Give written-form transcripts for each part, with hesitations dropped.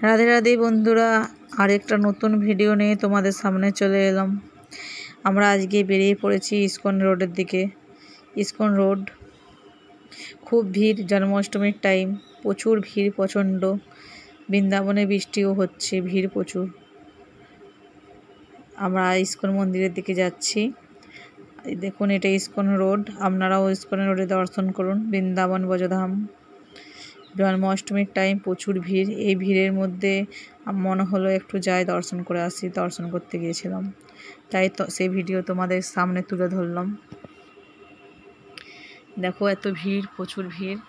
রাধে রাধে বন্ধুরা, আরেকটা নতুন ভিডিও নিয়ে তোমাদের সামনে চলে এলাম। আমরা আজকে বেরিয়ে পড়েছি ইস্কন রোডের দিকে। ইস্কন রোড খুব ভিড়, জন্মাষ্টমীর টাইম, প্রচুর ভিড়, প্রচণ্ড। বৃন্দাবনে বৃষ্টিও হচ্ছে, ভিড় প্রচুর। আমরা ইস্কন মন্দিরের দিকে যাচ্ছি। দেখুন, এটা ইস্কন রোড। আপনারাও ইস্কন রোডে দর্শন করুন। বৃন্দাবন ব্রজধাম, জন্মাষ্টমীর টাইম, প্রচুর ভিড়। এই ভিড়ের মধ্যে মনে হলো একটু যাই দর্শন করে আসি। দর্শন করতে গিয়েছিলাম, তাই তো সেই ভিডিও তোমাদের সামনে তুলে ধরলাম। দেখো এত ভিড়, প্রচুর ভিড়,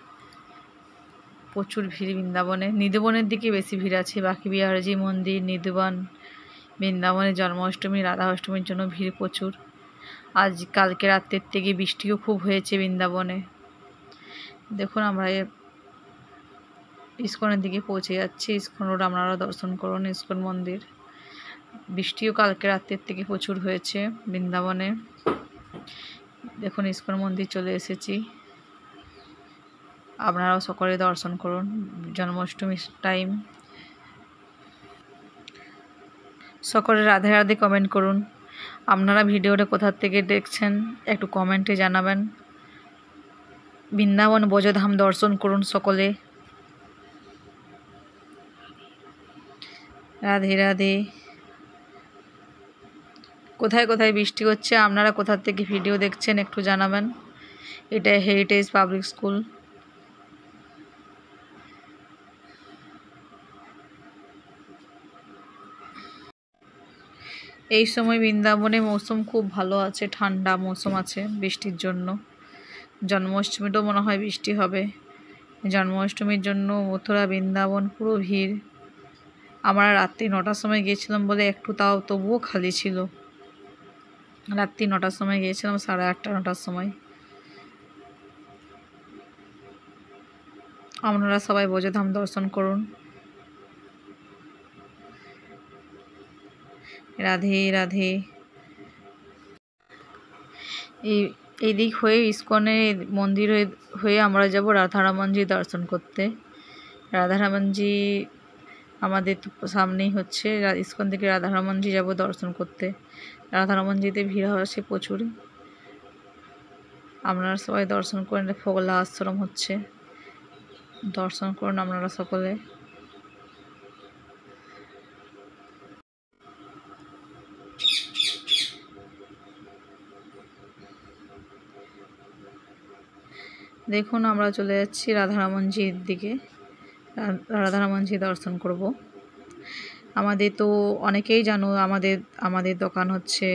প্রচুর ভিড় বৃন্দাবনে। নিধুবনের দিকে বেশি ভিড় আছে। বাকি বিহারজি মন্দির, নিধুবন, বৃন্দাবনে জন্মাষ্টমী, রাধা অষ্টমীর জন্য ভিড় প্রচুর। আজ কালকে রাত্রের থেকে বৃষ্টিও খুব হয়েছে বৃন্দাবনে। দেখুন, আমরা ইস্কনের দিকে পৌঁছে যাচ্ছি। ইস্কন রোড আপনারা দর্শন করুন। ইস্কন মন্দির, বৃষ্টিও কালকে রাত্রের থেকে প্রচুর হয়েছে বৃন্দাবনে। দেখুন, ইস্কন মন্দির চলে এসেছি। আপনারাও সকলে দর্শন করুন। জন্মাষ্টমীর টাইম। সকলে রাধে রাধে কমেন্ট করুন। আপনারা ভিডিওটা কোথা থেকে দেখছেন একটু কমেন্টে জানাবেন। বৃন্দাবন ব্রজধাম দর্শন করুন সকলে। রাধে রাধে। কোথায় কোথায় বৃষ্টি হচ্ছে, আপনারা কোথা থেকে ভিডিও দেখছেন একটু জানাবেন। এটা হেরিটেজ পাবলিক স্কুল। এই সময় বৃন্দাবনে মৌসুম খুব ভালো আছে, ঠান্ডা মৌসুম আছে বৃষ্টির জন্য। জন্মাষ্টমীটাও মনে হয় বৃষ্টি হবে। জন্মাষ্টমীর জন্য মথুরা বৃন্দাবন পুরো ভিড়। আমরা রাত্রি 9টার সময় গিয়েছিলাম বলে একটু তবুও খালি ছিল। রাত্রি 9টার সময় গিয়েছিলাম, 8:30 9টার সময়। আপনারা সবাই ব্রজধাম দর্শন করুন। রাধে রাধে। এই দিক হয়ে ইস্কনে মন্দির হয়ে আমরা যাব রাধারমণজি দর্শন করতে। রাধারমণজি আমাদের সামনেই হচ্ছে। ইস্কন থেকে রাধারমণজি যাব দর্শন করতে। রাধারমণজিতে ভিড় হচ্ছে প্রচুর। আপনারা সবাই দর্শন করেন। ফোগলা আশ্রম হচ্ছে, দর্শন করুন আপনারা সকলে। দেখুন, আমরা চলে যাচ্ছি রাধারমণজির দিকে। রাধারমণজি দর্শন করব। আমাদের তো অনেকেই জানো, আমাদের দোকান হচ্ছে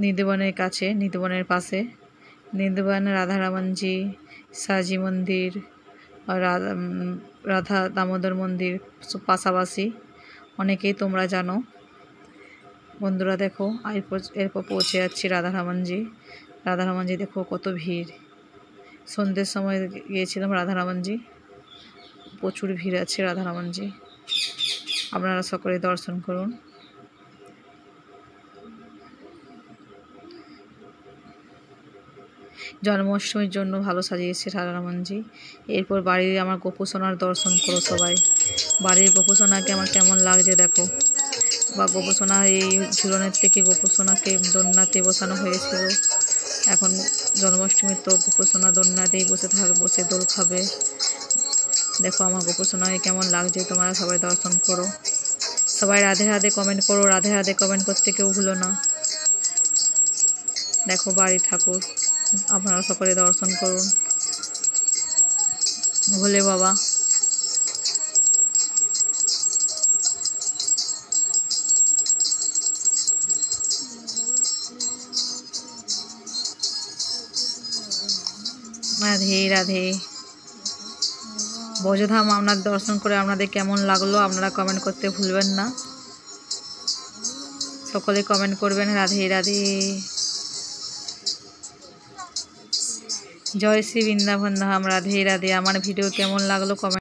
নিধুবনের কাছে, নিধুবনের পাশে। নিধুবন রাধারমণজি, সাজি মন্দির, রাধা দামোদর মন্দির পাশাপাশি। অনেকেই তোমরা জানো বন্ধুরা। দেখো, এরপর পৌঁছে যাচ্ছি রাধারমণজি। রাধারমণজি দেখো কত ভিড়। সন্ধ্যের সময় গিয়েছিলাম রাধারমণজি, প্রচুর ভিড় আছে রাধারমণজি। আপনারা সকলে দর্শন করুন। জন্মাষ্টমীর জন্য ভালো সাজিয়েছে রাধারমণজি। এরপর বাড়ির আমার গোপুসোনার দর্শন করো সবাই। বাড়ির গোপুসোনাকে আমার কেমন লাগছে দেখো। বা গোপুসোনা এই ঝুলনের থেকে গোপুসোনাকে দোলনাতে বসানো হয়েছিল। এখন জন্মাষ্টমীর তো গোপুসোনা দোলনাতেই বসে দোল খাবে। দেখো আমার গোপুসোনাকে কেমন লাগছে। তোমরা সবাই দর্শন করো। সবাই রাধে রাধে কমেন্ট করো। রাধে রাধে কমেন্ট করতে কেউ ভুলো না। দেখো বাড়ির ঠাকুর, আপনারা সকলে দর্শন করুন। ভোলে বাবা। রাধে রাধে। ব্রজধাম আপনার দর্শন করে আপনাদের কেমন লাগলো আপনারা কমেন্ট করতে ভুলবেন না। সকলে কমেন্ট করবেন। রাধে রাধে। জয় শ্রী বৃন্দাবন ধাম। রাধে রাধে। আমার ভিডিও কেমন লাগলো কমেন্ট